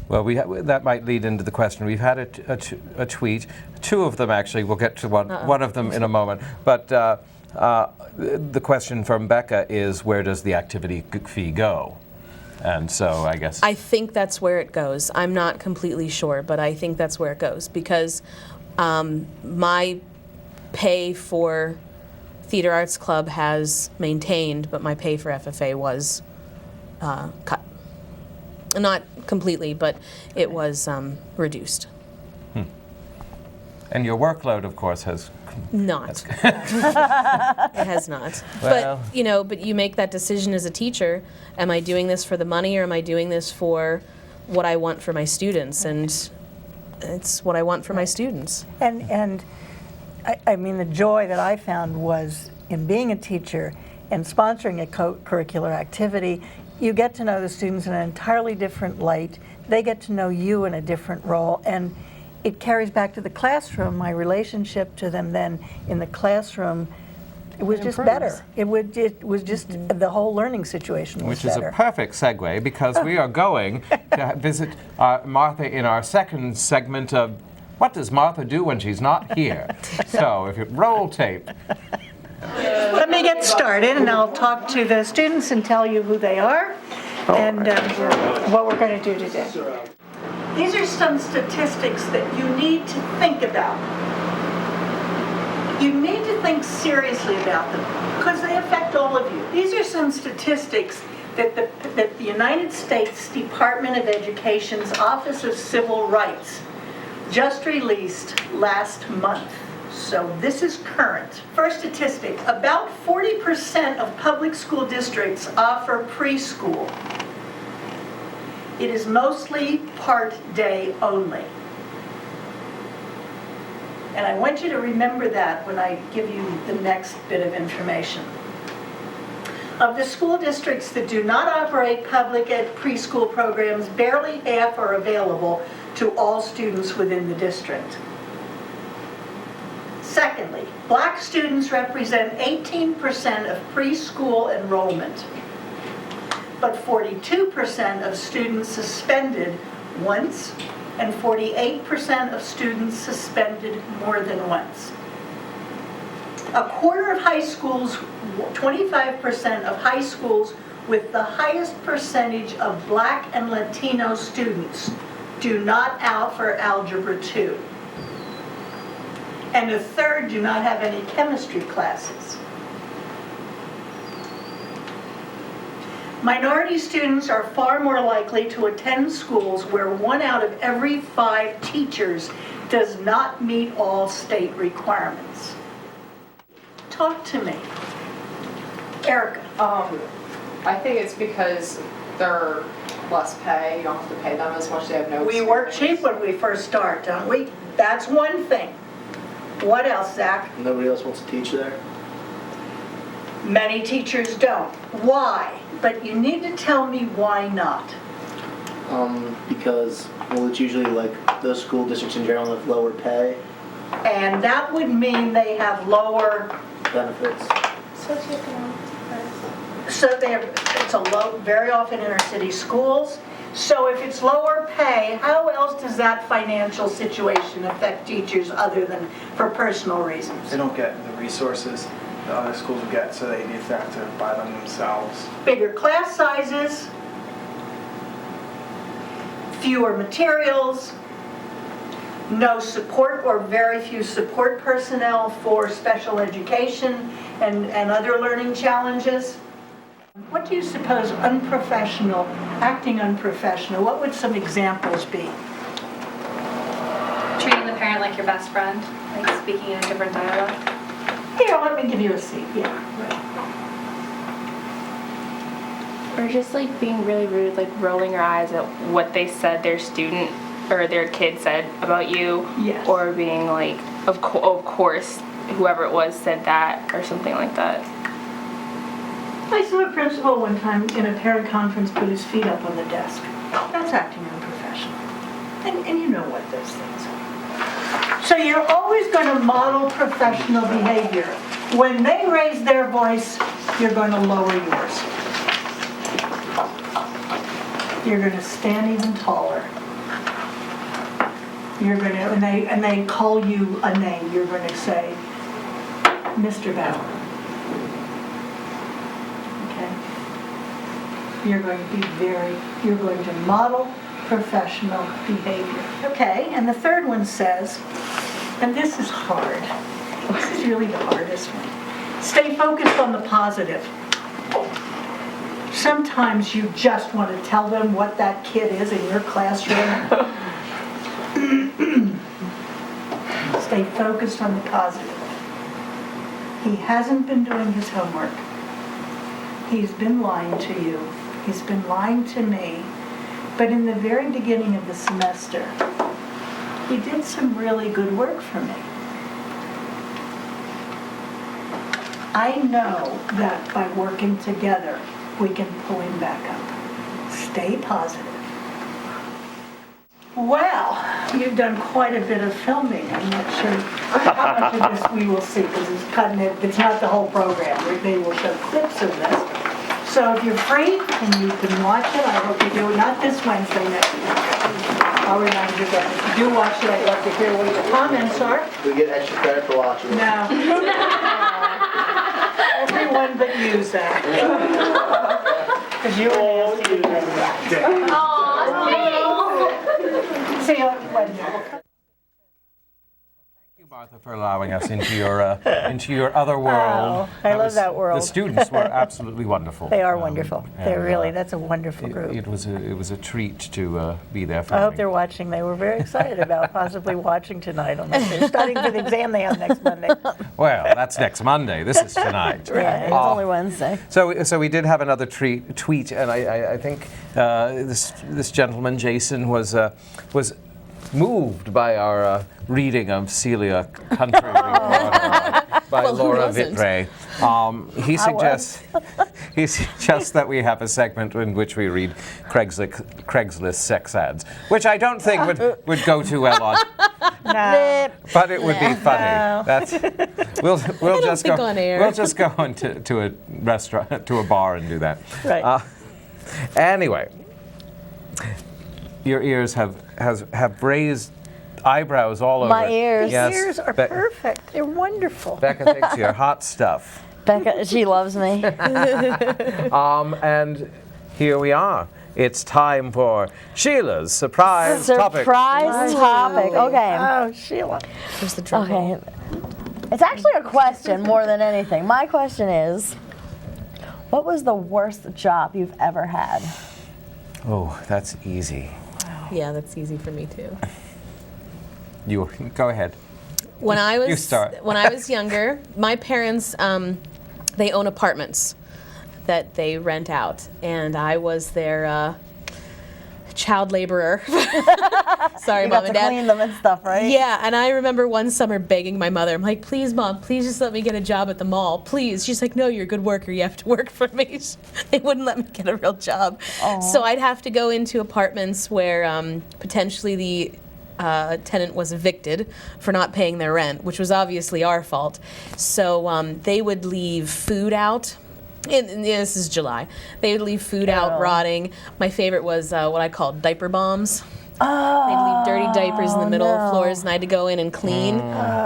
Well, that might lead into the question. We've had a tweet, two of them actually. We'll get to one of them in a moment. But the question from Becca is, where does the activity fee go? And so I guess I think that's where it goes. I'm not completely sure, but I think that's where it goes, because my pay for Theatre Arts Club has maintained, but my pay for FFA was cut. Not completely, but it was reduced. And your workload, of course, has... Not. It has not. Well. But you make that decision as a teacher. Am I doing this for the money, or am I doing this for what I want for my students? And it's what I want for my students. And I mean, the joy that I found was in being a teacher and sponsoring a curricular activity. You get to know the students in an entirely different light. They get to know you in a different role, and it carries back to the classroom. My relationship to them then in the classroom, it was just better. It was just the whole learning situation was Which is better. a perfect segue, because we are going to visit Martha in our second segment of What Does Martha Do When She's Not Here? So, if you roll tape. Let me get started, and I'll talk to the students and tell you who they are and what we're going to do today. These are some statistics that you need to think about. You need to think seriously about them because they affect all of you. These are some statistics that the United States Department of Education's Office of Civil Rights just released last month. So this is current. First statistic, about 40% of public school districts offer preschool. It is mostly part day only. And I want you to remember that when I give you the next bit of information. Of the school districts that do not operate public ed preschool programs, barely half are available to all students within the district. Secondly, black students represent 18% of preschool enrollment, but 42% of students suspended once, and 48% of students suspended more than once. A quarter of high schools, 25% of high schools with the highest percentage of black and Latino students do not offer Algebra 2. And a third do not have any chemistry classes. Minority students are far more likely to attend schools where 1 out of every 5 teachers does not meet all state requirements. Talk to me. Erica. I think it's because they're less pay. You don't have to pay them as much. They have no We experience. work cheap when we first start, don't we? That's one thing. What else, Zach? Nobody else wants to teach there? Many teachers don't. Why? But you need to tell me why not. Because, well, it's usually like those school districts in general have lower pay, And that would mean they have lower, benefits. so they have, it's a low, very often inner city schools. So if it's lower pay, how else does that financial situation affect teachers other than for personal reasons? They don't get the resources that other schools will get, so they have to buy them themselves. Bigger class sizes, fewer materials, no support or very few support personnel for special education and other learning challenges. What do you suppose unprofessional, acting unprofessional, what would some examples be? Treating the parent like your best friend, like speaking in a different dialect. Here, let me give you a seat, yeah. Or just like being really rude, like rolling your eyes at what they said their student or their kid said about you. Yes. Or being like, of course, whoever it was said that or something like that. I saw a principal one time in a parent conference put his feet up on the desk. That's acting unprofessional. And you know what those things are. So you're always going to model professional behavior. When they raise their voice, you're going to lower yours. You're going to stand even taller. You're going to, and they call you a name, you're going to say, Mr. Bauer. You're going to be you're going to model professional behavior. Okay, and the third one says, and this is hard. This is really the hardest one. Stay focused on the positive. Sometimes you just want to tell them what that kid is in your classroom. Stay focused on the positive. He hasn't been doing his homework. He's been lying to you. He's been lying to me. But in the very beginning of the semester, he did some really good work for me. I know that by working together, we can pull him back up. Stay positive. Well, you've done quite a bit of filming. I'm not sure how much of this we will see, because it's not the whole program. They will show clips of this. So if you're free and you can watch it, I hope you do. Not this Wednesday, next week. I'll remind you that if you do watch it, I'd love to hear what your comments are. We get extra credit for watching it. No. Everyone but you, Zach. Because you were nasty to me. See you on Wednesday. Martha, for allowing us into your other world. Oh, I love that world. The students were absolutely wonderful. They are wonderful. They're really, that's a wonderful group. It was a treat to be there for I hope they're watching. They were very excited about possibly watching tonight, unless they're studying for the exam they have next Monday. Well, that's next Monday. This is tonight. Yeah, it's only Wednesday. So we did have another tweet, and I think this gentleman Jason was moved by our reading of Celia Country Reporter by Laura Vittray. He suggests that we have a segment in which we read Craigslist sex ads, which I don't think would go too well on. No. But it would be funny. No. We'll just go on air. We'll just go into a restaurant, to a bar, and do that. Right. Anyway, your ears have raised eyebrows all over. My ears. Yes. Ears are perfect. They're wonderful. Becca thinks you're hot stuff. Becca, she loves me. And here we are. It's time for Sheila's surprise topic. Surprise topic. Okay. Oh, Sheila. There's the drum. Okay. It's actually a question more than anything. My question is, what was the worst job you've ever had? Oh, that's easy. Yeah, that's easy for me too. You go ahead. When I was You start. When I was younger, my parents they own apartments that they rent out, and I was their child laborer. Sorry, You Mom got and to Dad. clean them and stuff, right? Yeah, and I remember one summer begging my mother, I'm like, please, Mom, please just let me get a job at the mall, please. She's like, no, you're a good worker, you have to work for me. They wouldn't let me get a real job. Aww. So I'd have to go into apartments where potentially the tenant was evicted for not paying their rent, which was obviously our fault. So they would leave food out. And this is July. They would leave food out rotting. My favorite was what I called diaper bombs. Oh, They'd leave dirty diapers in the middle of floors, and I had to go in and clean,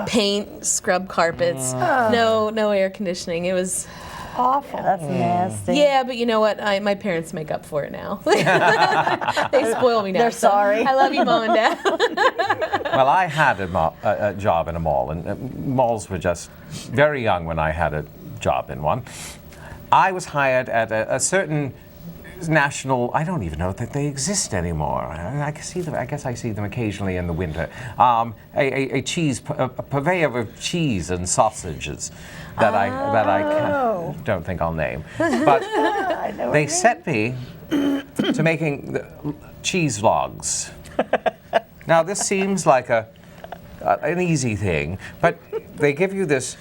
paint, scrub carpets. No air conditioning. It was Awful. Yeah, that's nasty. Yeah, but you know what? My parents make up for it now. They spoil me now. They're sorry. I love you, Mom and Dad. Well, I had a job in a mall, and malls were just very young when I had a job in one. I was hired at a certain national, I don't even know that they exist anymore. I guess I see them occasionally in the winter. A purveyor of cheese and sausages that I don't think I'll name. But they set me to making cheese logs. Now this seems like an easy thing, but they give you this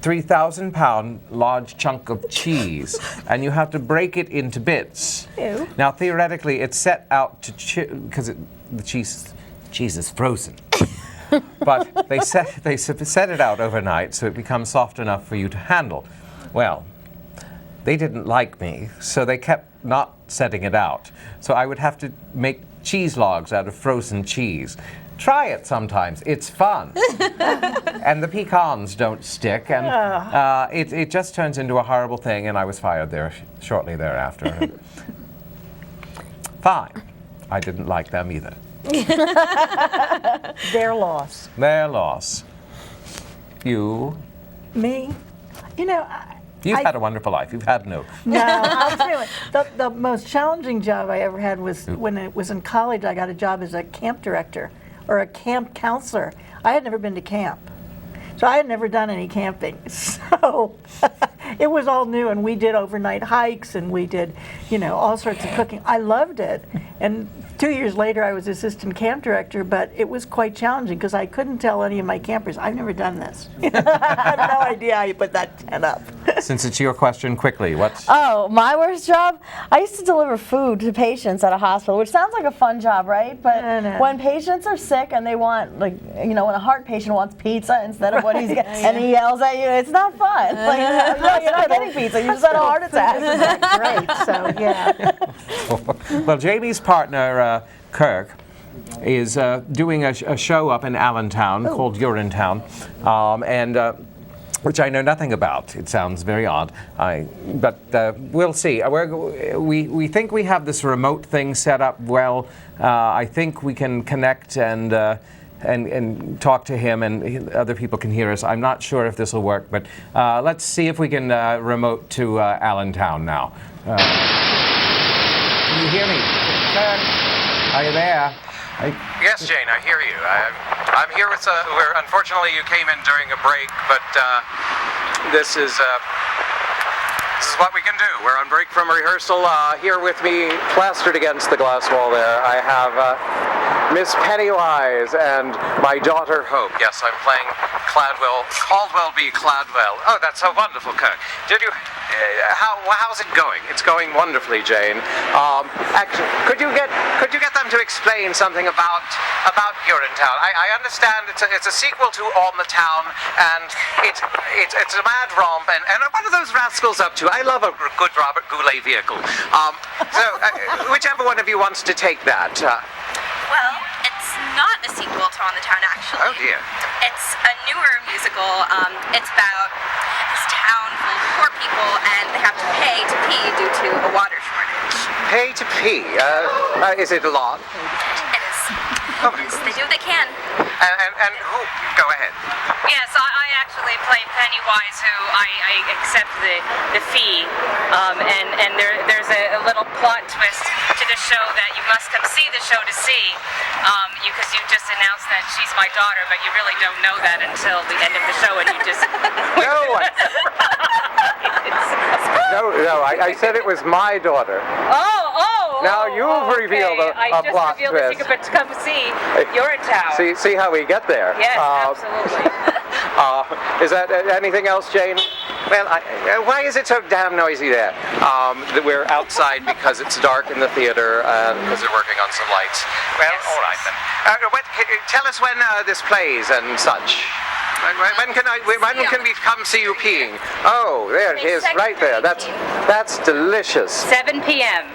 3,000-pound large chunk of cheese, and you have to break it into bits. Ew. Now, theoretically, it's set out to because the cheese is frozen. But they set it out overnight so it becomes soft enough for you to handle. Well, they didn't like me, so they kept not setting it out. So I would have to make cheese logs out of frozen cheese. Try it sometimes. It's fun. And the pecans don't stick, and it just turns into a horrible thing, and I was fired there shortly thereafter. Fine. I didn't like them either. Their loss. Their loss. You? Me? You know, You've had a wonderful life. You've had no. No, I'll tell you what, the most challenging job I ever had was when it was in college. I got a job as a camp director or a camp counselor. I had never been to camp. So I had never done any camping. So it was all new, and we did overnight hikes, and we did, all sorts of cooking. I loved it. And 2 years later, I was assistant camp director, but it was quite challenging because I couldn't tell any of my campers, I've never done this. I had no idea how you put that tent up. Since it's your question, quickly, what? Oh, my worst job? I used to deliver food to patients at a hospital, which sounds like a fun job, right? But when patients are sick and they want, when a heart patient wants pizza instead of what he's getting, and he yells at you, it's not fun. You're not getting pizza, you just had a heart attack. Great, so yeah. Well, Jamie's partner, Kirk, is doing a show up in Allentown called Urinetown, which I know nothing about. It sounds very odd, but we'll see. We think we have this remote thing set up well. I think we can connect and talk to him, and other people can hear us. I'm not sure if this will work, but let's see if we can remote to Allentown now. Can you hear me? Kirk, are you there? Yes, Jane, I hear you. I'm here with, unfortunately you came in during a break, but this is what we can do. We're on break from rehearsal. Here with me, plastered against the glass wall there, I have Miss Pennywise and my daughter Hope. Yes, I'm playing Caldwell B. Cladwell. Oh, that's so wonderful, Kirk. Did you, how's it going? It's going wonderfully, Jane. Actually, could you get them to explain something about Urinetown? I understand it's a sequel to On the Town, and it's a mad romp, and what are those rascals up to? I love a good Robert Goulet vehicle. Whichever one of you wants to take that. Well, it's not a sequel to On the Town, actually. Oh, dear. It's a newer musical. It's about this town full of poor people, and they have to pay to pee due to a water shortage. Pay to pee? Is it a lot? It is. Oh. Yes, they do what they can. And who? Go ahead. Yes, I actually play Pennywise, who I accept the fee, and there's a little plot twist to the show that you must come see the show to see, because you just announced that she's my daughter, but you really don't know that until the end of the show, and you just... No, I said it was my daughter. Now you've revealed a plot twist. I just revealed that you could come see Urinetown. See how we get there. Yes, absolutely. Is that anything else, Jane? Well, why is it so damn noisy there? We're outside because it's dark in the theater, because they're working on some lights. Well, yes. All right then. Tell us when this plays and such. When can we come see you peeing? Oh, there it is, right there. That's delicious. 7 p.m.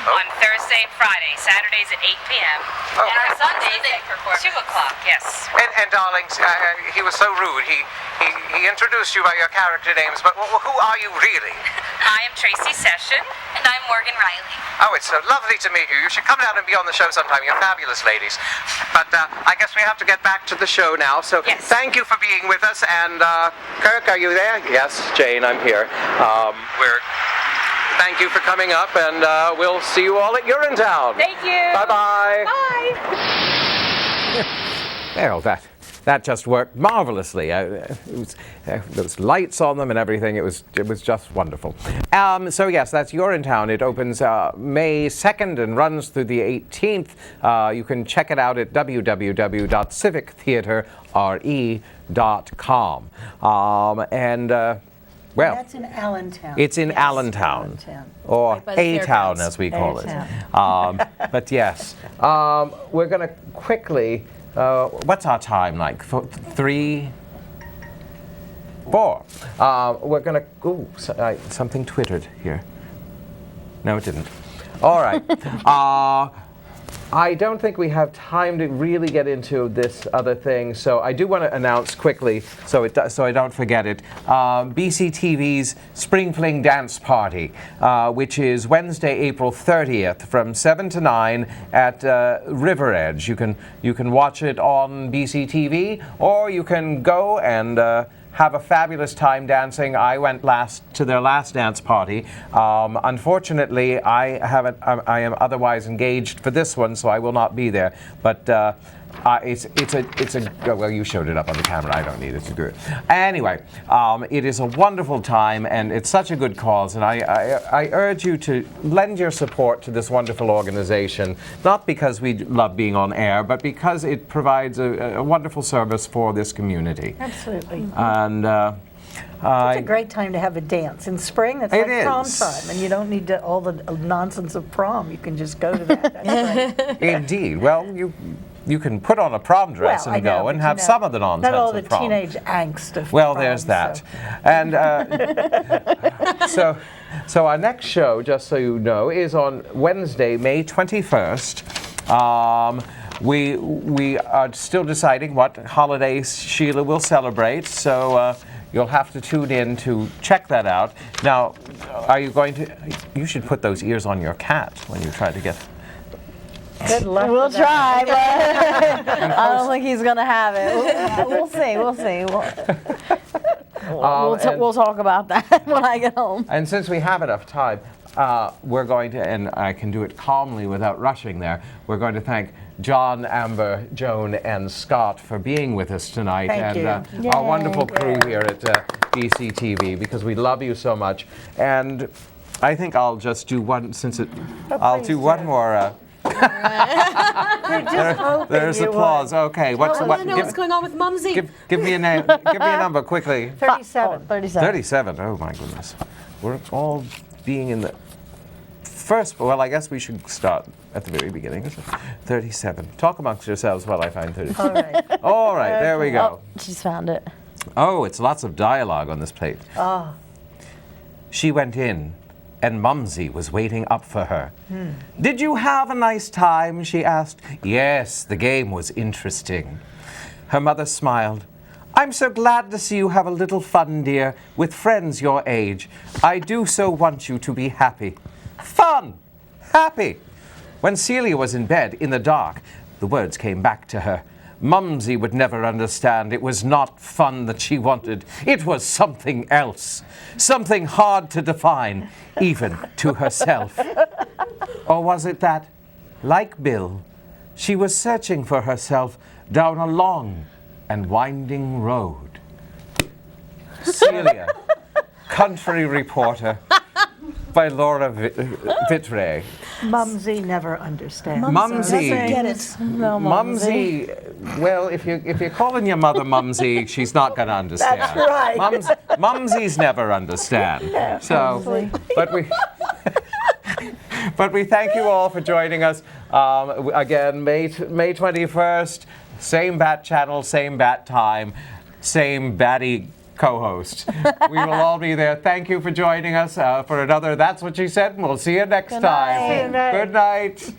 on Thursday and Friday. Saturdays at 8 p.m. Oh. And our Sundays at 2 o'clock. Yes. And darlings, he was so rude. He introduced you by your character names, but who are you really? I am Tracy Session. And I'm Morgan Riley. Oh, it's so lovely to meet you. You should come down and be on the show sometime. You're fabulous ladies. But I guess we have to get back to the show now. So yes. Thank you for being with us. And Kirk, are you there? Yes, Jane, I'm here. Thank you for coming up, and we'll see you all at Urinetown. Thank you. Bye-bye. Bye. Well, that just worked marvelously. There was lights on them and everything. It was just wonderful. So yes, that's Urinetown. It opens May 2nd and runs through the 18th. You can check it out at www.civictheatrere.com. Well, that's in Allentown. It's in Allentown, or A-Town as we call it. But yes, we're going to quickly. What's our time like? 3, 4. We're going to. Ooh, something twittered here. No, it didn't. All right. I don't think we have time to really get into this other thing, so I do want to announce quickly, so I don't forget it, BCTV's Spring Fling Dance Party, which is Wednesday, April 30th, from 7 to 9 at River Edge. You can watch it on BCTV, or you can go and have a fabulous time dancing. I went to their last dance party. Unfortunately, I am otherwise engaged for this one, so I will not be there. But Well, you showed it up on the camera. I don't need it to do it. Anyway, it is a wonderful time, and it's such a good cause. And I urge you to lend your support to this wonderful organization, not because we love being on air, but because it provides a wonderful service for this community. Absolutely. And it's a great time to have a dance. In spring, it's like prom time, and you don't need all the nonsense of prom. You can just go to that. That's great. Indeed. Well, you can put on a prom dress and go and have some of the nonsense not all the of prom. teenage angst of Well, prom, there's that. And so our next show, just so you know, is on Wednesday, May 21st. We are still deciding what holidays Sheila will celebrate, so you'll have to tune in to check that out. Now, are you going to... You should put those ears on your cat when you try to get... Good luck. We'll try, but I don't think he's gonna have it. We'll see. We'll talk about that when I get home. And since we have enough time, we're going to, and I can do it calmly without rushing there, we're going to thank John, Amber, Joan, and Scott for being with us tonight. Thank and you. Our wonderful crew here at BCTV, because we love you so much. And I think I'll just do one, I'll do one more. There's applause. Okay, I want to know what's going on with Mumsy. Give me a name. Give me a number quickly. 37. 37. Oh my goodness. We're all being in the first. Well, I guess we should start at the very beginning. 37. Talk amongst yourselves while I find 37. All right. All right. There we go. Oh, she's found it. Oh, it's lots of dialogue on this plate. Oh. She went in, and Mumsy was waiting up for her. Did you have a nice time? She asked. Yes, the game was interesting. Her mother smiled. I'm so glad to see you have a little fun, dear, with friends your age. I do so want you to be happy. Fun! Happy! When Celia was in bed, in the dark, the words came back to her. Mumsy would never understand. It was not fun that she wanted. It was something else. Something hard to define, even to herself. Or was it that, like Bill, she was searching for herself down a long and winding road? Celia, Country Reporter, by Laura Vitre. Mumsy never understands. Mumsy. Doesn't get it. No, Mumsy. Well, if you're calling your mother Mumsy, she's not going to understand. That's right. Mumsies never understand. Yeah, so, Mumsy. but we thank you all for joining us. Again, May 21st, same bat channel, same bat time, same batty co-host. We will all be there. Thank you for joining us for another That's What She Said, and we'll see you next time. Good night. Good night.